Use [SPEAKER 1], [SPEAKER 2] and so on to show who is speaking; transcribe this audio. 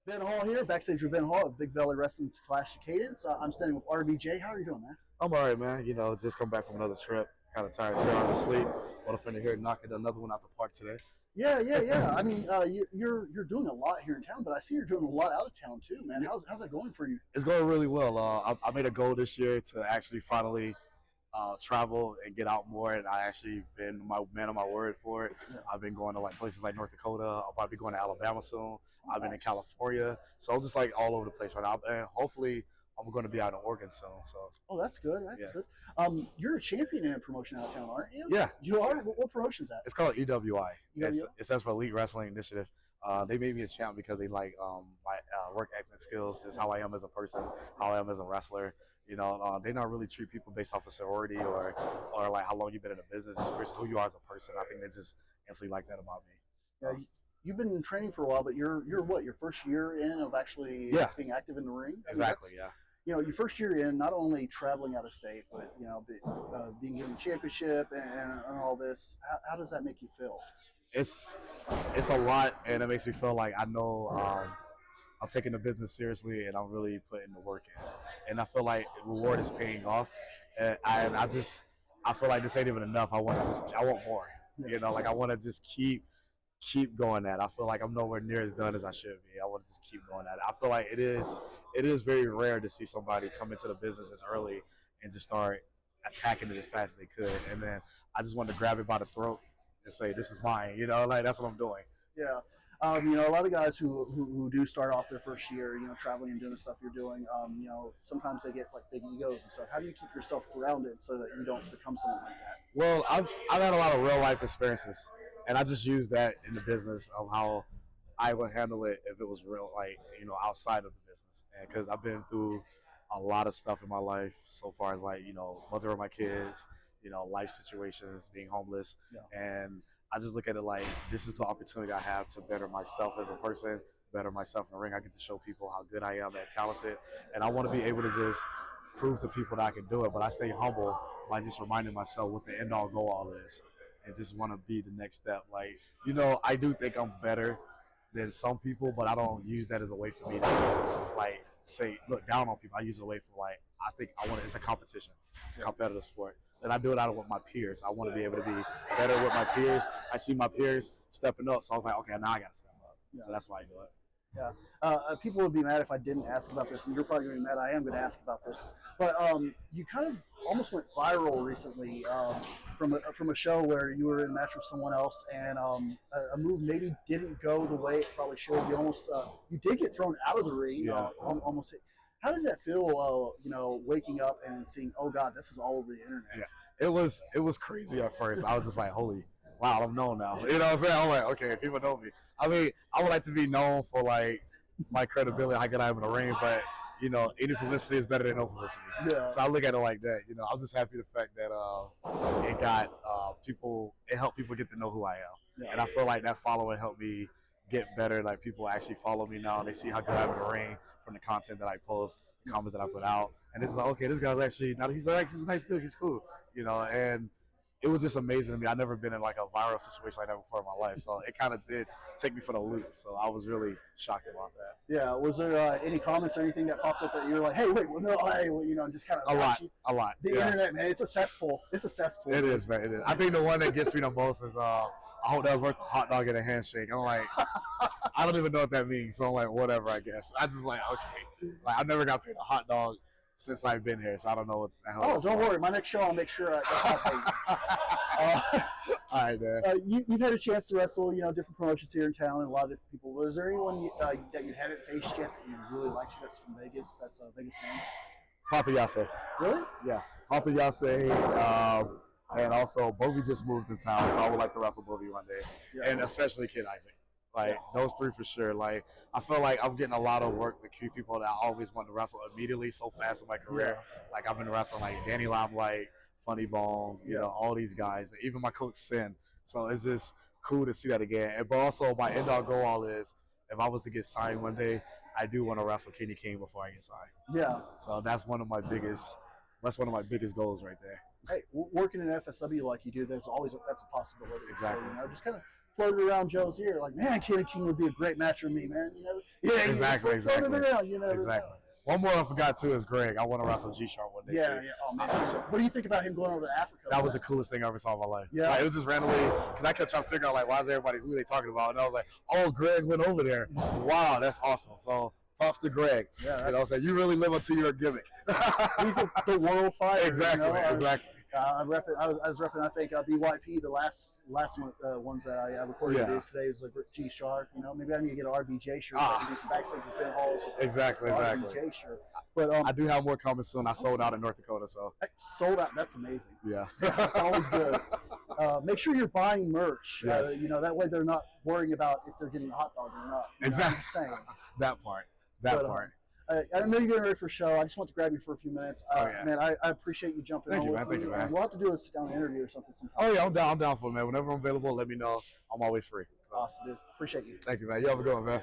[SPEAKER 1] Ben Hall here, backstage with Ben Hall at Big Valley Wrestling's Clash of Cadence. I'm standing with RBJ. How are you doing, man?
[SPEAKER 2] I'm all right, man. You know, just come back from another trip. Kind of tired, 3 hours of sleep. What a finna here knocking another one out the park today.
[SPEAKER 1] Yeah. I mean, you're doing a lot here in town, but I see you're doing a lot out of town too, man. How's that going for you?
[SPEAKER 2] It's going really well. I made a goal this year to actually finally travel and get out more, and I actually been my man of my word for it. Yeah. I've been going to like places like North Dakota. I'll probably be going to Alabama soon. I've been in California, so I'm just like all over the place right now. And hopefully, I'm going to be out in Oregon soon. So.
[SPEAKER 1] Oh, that's good. That's good. You're a champion in a promotion out of town, aren't you?
[SPEAKER 2] Yeah.
[SPEAKER 1] You are. What promotion is that?
[SPEAKER 2] It's called EWI. It stands for Elite Wrestling Initiative. They made me a champ because they like my work ethic skills, just how I am as a person, how I am as a wrestler. You know, they not really treat people based off of sorority or like how long you've been in the business, just who you are as a person. I think they just instantly like that about me.
[SPEAKER 1] Yeah, you've been training for a while, but you're what, your first year in of actually being active in the ring?
[SPEAKER 2] Exactly, yeah.
[SPEAKER 1] You know, your first year in, not only traveling out of state, but, you know, being given the championship and all this, how does that make you feel?
[SPEAKER 2] It's a lot, and it makes me feel like I know I'm taking the business seriously and I'm really putting the work in. And I feel like the reward is paying off. And I feel like this ain't even enough. I want more. You know, like I want to just keep going at it. I feel like I'm nowhere near as done as I should be. I want to just keep going at it. I feel like it is very rare to see somebody come into the business as early and just start attacking it as fast as they could. And then I just wanted to grab it by the throat and say, this is mine. You know, like that's what I'm doing.
[SPEAKER 1] Yeah. You know, a lot of guys who do start off their first year, you know, traveling and doing the stuff you're doing, you know, sometimes they get like big egos and stuff. How do you keep yourself grounded so that you don't become someone like that?
[SPEAKER 2] Well, I've had a lot of real life experiences, and I just use that in the business of how I would handle it if it was real, like, you know, outside of the business. And because I've been through a lot of stuff in my life so far as like, you know, mother of my kids, you know, life situations, being homeless, and I just look at it like this is the opportunity I have to better myself as a person, better myself in the ring. I get to show people how good I am and talented, and I want to be able to just prove to people that I can do it. But I stay humble by just reminding myself what the end all go all is, and just want to be the next step. Like, you know, I do think I'm better than some people, but I don't use that as a way for me to like say look down on people. I use it a way for like I think I want. It's a competition. It's a competitive sport. And I do it out of with my peers. I want to be able to be better with my peers. I see my peers stepping up, so I was like, okay, now I got to step up. So that's why I do it.
[SPEAKER 1] Yeah. People would be mad if I didn't ask about this, and you're probably going to be mad I am going to ask about this. But you kind of almost went viral recently from a show where you were in a match with someone else, and a move maybe didn't go the way it probably should. You almost you did get thrown out of the ring. Almost hit. How does that feel, you know, waking up and seeing, oh God, this is all over the internet?
[SPEAKER 2] Yeah, it was crazy at first. I was just like, holy, wow, I'm known now. You know what I'm saying? I'm like, okay, people know me. I mean, I would like to be known for like my credibility, how good I am in the ring, but you know, any publicity is better than no publicity. Yeah. So I look at it like that. You know, I'm just happy the fact that it got people, it helped people get to know who I am, and I feel like that following helped me get better. Like people actually follow me now, and they see how good I am in the ring from the content that I post, the comments that I put out, and it's like, okay, this guy's actually, now he's a nice dude, he's cool, you know, and it was just amazing to me. I've never been in like a viral situation like that before in my life, so it kind of did take me for the loop, so I was really shocked about that.
[SPEAKER 1] Yeah, was there any comments or anything that popped up that you were like, hey, wait, well, no, hey, well, you know, just kind of
[SPEAKER 2] a lot.
[SPEAKER 1] The internet, man, it's a cesspool. It's a cesspool.
[SPEAKER 2] It is, man, it is. I think the one that gets me the most is I hope that was worth a hot dog and a handshake. I'm like, I don't even know what that means. So I'm like, whatever, I guess. I just like, okay. Like, I've never got paid a hot dog since I've been here, so I don't know what the hell.
[SPEAKER 1] Oh, don't worry. My next show, I'll make sure
[SPEAKER 2] All right, man.
[SPEAKER 1] You've had a chance to wrestle, you know, different promotions here in town and a lot of different people. Was there anyone that you haven't faced yet that you really liked that's from Vegas? That's a Vegas name?
[SPEAKER 2] Papa Yase.
[SPEAKER 1] Really?
[SPEAKER 2] Yeah. Papa Yase. And also, Bobby just moved in town, so I would like to wrestle Bobby one day, and especially Kid Isaac. Like those three for sure. Like I feel like I'm getting a lot of work with people that I always want to wrestle immediately so fast in my career. Like I've been wrestling like Danny Limelight, Funny Bone, you know, all these guys, even my coach Sin. So it's just cool to see that again. But also my end all go all is if I was to get signed one day, I do want to wrestle Kenny King before I get signed.
[SPEAKER 1] Yeah.
[SPEAKER 2] So that's one of my biggest goals right there.
[SPEAKER 1] Hey, working in FSW like you do, that's a possibility.
[SPEAKER 2] Exactly.
[SPEAKER 1] So, you know, just kind of floated around Joe's ear, like, man, Kenny King would be a great match for me, man. You know,
[SPEAKER 2] exactly.
[SPEAKER 1] Around, you know,
[SPEAKER 2] exactly. One more I forgot too is Greg. I want to wrestle G-Sharp one day too.
[SPEAKER 1] Oh man, what do you think about him going over to Africa?
[SPEAKER 2] That was the coolest thing I ever saw in my life.
[SPEAKER 1] Yeah,
[SPEAKER 2] like, it was just randomly because I kept trying to figure out like why is everybody who are they talking about, and I was like, oh, Greg went over there. Wow, that's awesome. So props to Greg. Yeah, you know, so you really live up to your gimmick.
[SPEAKER 1] He's the world fighter.
[SPEAKER 2] Exactly,
[SPEAKER 1] you know?
[SPEAKER 2] exactly.
[SPEAKER 1] I was repping, I think, BYP, the last ones that I recorded today was like G-Sharp. You know, maybe I need to get an RBJ shirt. I can do some backstage with Ben Halls.
[SPEAKER 2] Exactly.
[SPEAKER 1] RBJ shirt. But
[SPEAKER 2] I do have more coming soon. I sold out in North Dakota, so.
[SPEAKER 1] Sold out. That's amazing.
[SPEAKER 2] Yeah.
[SPEAKER 1] That's always good. Make sure you're buying merch.
[SPEAKER 2] Yes.
[SPEAKER 1] You know, that way they're not worrying about if they're getting a hot dog or not.
[SPEAKER 2] Exactly.
[SPEAKER 1] I'm saying.
[SPEAKER 2] That part. That part.
[SPEAKER 1] I know you're getting ready for a show. I just want to grab you for a few minutes. Man, I appreciate you jumping on with me.
[SPEAKER 2] Thank you, man.
[SPEAKER 1] We'll have to do a sit-down interview or something sometime.
[SPEAKER 2] Oh, yeah, I'm down for it, man. Whenever I'm available, let me know. I'm always free. So.
[SPEAKER 1] Awesome, dude. Appreciate you.
[SPEAKER 2] Thank you, man. You have a good one, man.